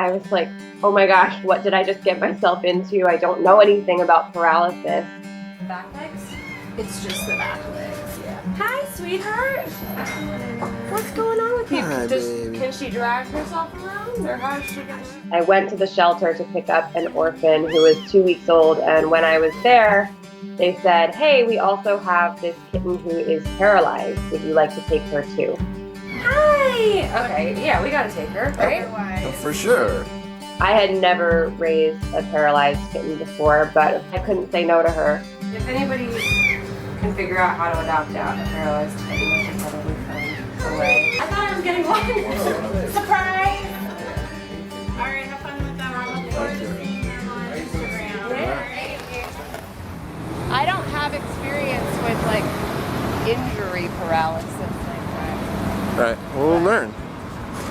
I was like, oh my gosh, what did I just get myself into? I don't know anything about paralysis. The back legs? It's just the back legs, yeah. Hi, sweetheart! What's going on with you? Hi, baby. Can she drag herself around, or how is she gonna... I went to the shelter to pick up an orphan who was 2 weeks old, and when I was there, they said, hey, we also have this kitten who is paralyzed. Would you like to take her too? Hi! Okay, yeah, we gotta take her, right? Oh, for sure. I had never raised a paralyzed kitten before, but I couldn't say no to her. If anybody can figure out how to adopt out a paralyzed kitten, they should probably find a way. I thought I was getting one. Surprise! Alright, have fun with them. I look forward to seeing them on Instagram. Alright. I don't have experience with like injury paralysis like that. Right. We'll learn.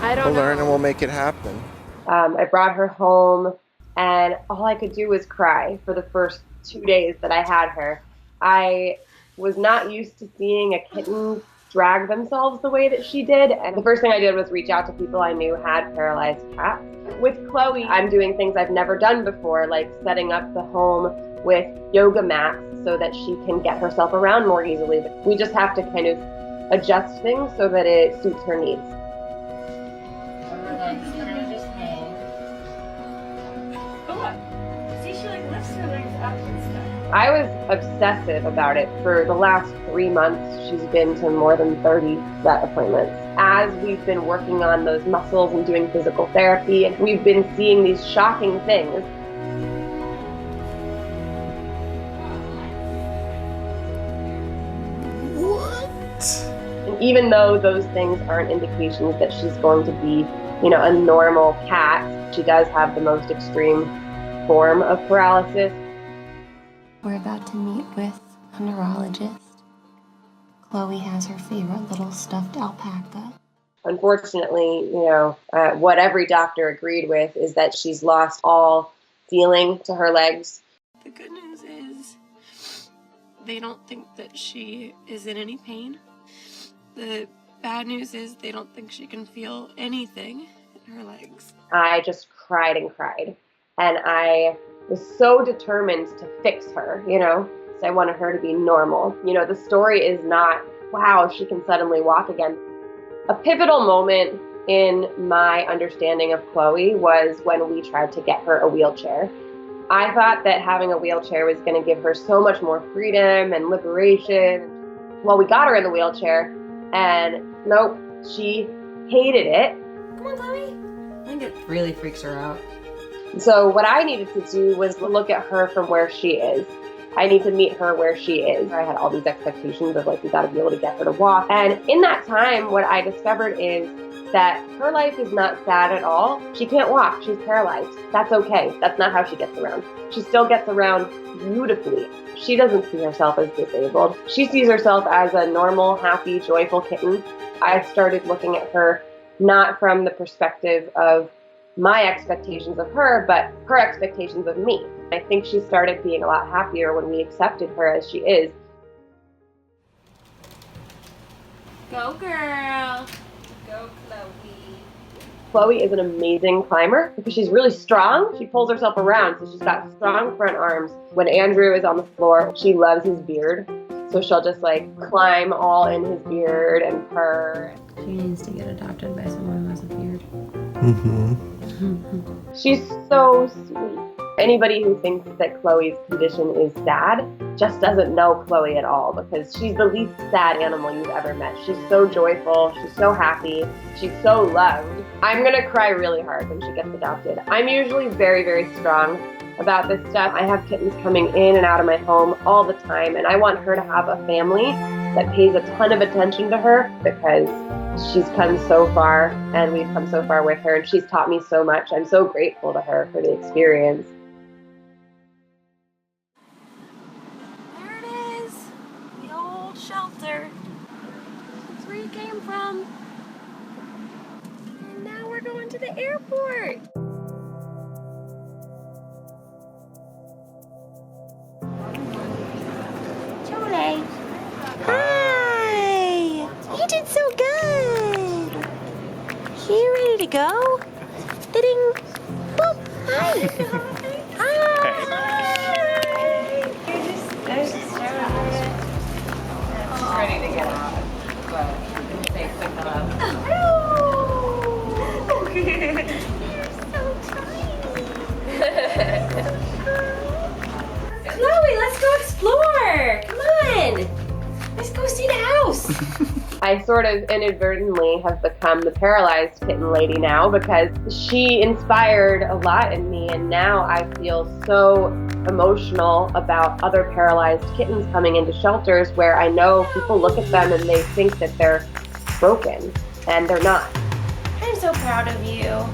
I don't We'll know. learn and we'll make it happen. I brought her home, and all I could do was cry for the first 2 days that I had her. I was not used to seeing a kitten drag themselves the way that she did, and the first thing I did was reach out to people I knew had paralyzed cats. With Chloe, I'm doing things I've never done before, like setting up the home with yoga mats so that she can get herself around more easily. We just have to kind of adjust things so that it suits her needs. I was obsessive about it. For the last 3 months, she's been to more than 30 vet appointments. As we've been working on those muscles and doing physical therapy, and we've been seeing these shocking things. What? And even though those things aren't indications that she's going to be, a normal cat, she does have the most extreme form of paralysis. We're about to meet with a neurologist. Chloe has her favorite little stuffed alpaca. Unfortunately, what every doctor agreed with is that she's lost all feeling to her legs. The good news is they don't think that she is in any pain. The bad news is they don't think she can feel anything in her legs. I just cried and cried. And I was so determined to fix her, So I wanted her to be normal. The story is not, wow, she can suddenly walk again. A pivotal moment in my understanding of Chloe was when we tried to get her a wheelchair. I thought that having a wheelchair was going to give her so much more freedom and liberation. Well, we got her in the wheelchair, and nope, she hated it. Come on, Chloe. I think it really freaks her out. So what I needed to do was look at her from where she is. I need to meet her where she is. I had all these expectations of we gotta be able to get her to walk. And in that time, what I discovered is that her life is not sad at all. She can't walk, she's paralyzed. That's okay, that's not how she gets around. She still gets around beautifully. She doesn't see herself as disabled. She sees herself as a normal, happy, joyful kitten. I started looking at her not from the perspective of my expectations of her, but her expectations of me. I think she started being a lot happier when we accepted her as she is. Go girl. Go Chloe. Chloe is an amazing climber because she's really strong. She pulls herself around, so she's got strong front arms. When Andrew is on the floor, she loves his beard. So she'll just climb all in his beard and purr. She needs to get adopted by someone who has a beard. She's so sweet. Anybody who thinks that Chloe's condition is sad just doesn't know Chloe at all, because she's the least sad animal you've ever met. She's so joyful, she's so happy, she's so loved. I'm gonna cry really hard when she gets adopted. I'm usually very, very strong about this stuff. I have kittens coming in and out of my home all the time, and I want her to have a family that pays a ton of attention to her, because she's come so far and we've come so far with her, and she's taught me so much. I'm so grateful to her for the experience. There it is, the old shelter. That's where you came from. And now we're going to the airport. Jode. Hi! You did so good! You ready to go? Ding! She's ready to get out, but they pick them up. Chloe, let's go explore. Come on. Let's go see the house. I sort of inadvertently have become the paralyzed kitten lady now because she inspired a lot in me, and now I feel so emotional about other paralyzed kittens coming into shelters where I know people look at them and they think that they're broken, and they're not. I'm so proud of you.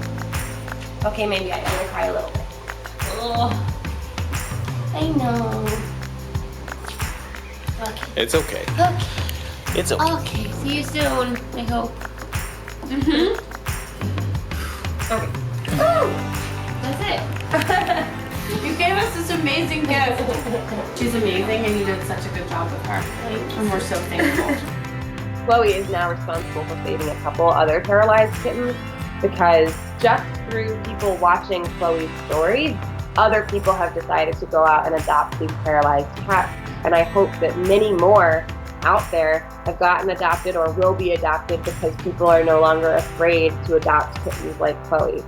Okay, maybe I'm gonna cry a little bit. Oh, I know. Okay. It's okay. Okay. It's okay. Okay. See you soon. I hope. Okay. That's it. You gave us this amazing gift. She's amazing, and you did such a good job with her. And we're so thankful. Chloe is now responsible for saving a couple other paralyzed kittens because just through people watching Chloe's story, other people have decided to go out and adopt these paralyzed cats. And I hope that many more out there have gotten adopted or will be adopted because people are no longer afraid to adopt kittens like Chloe.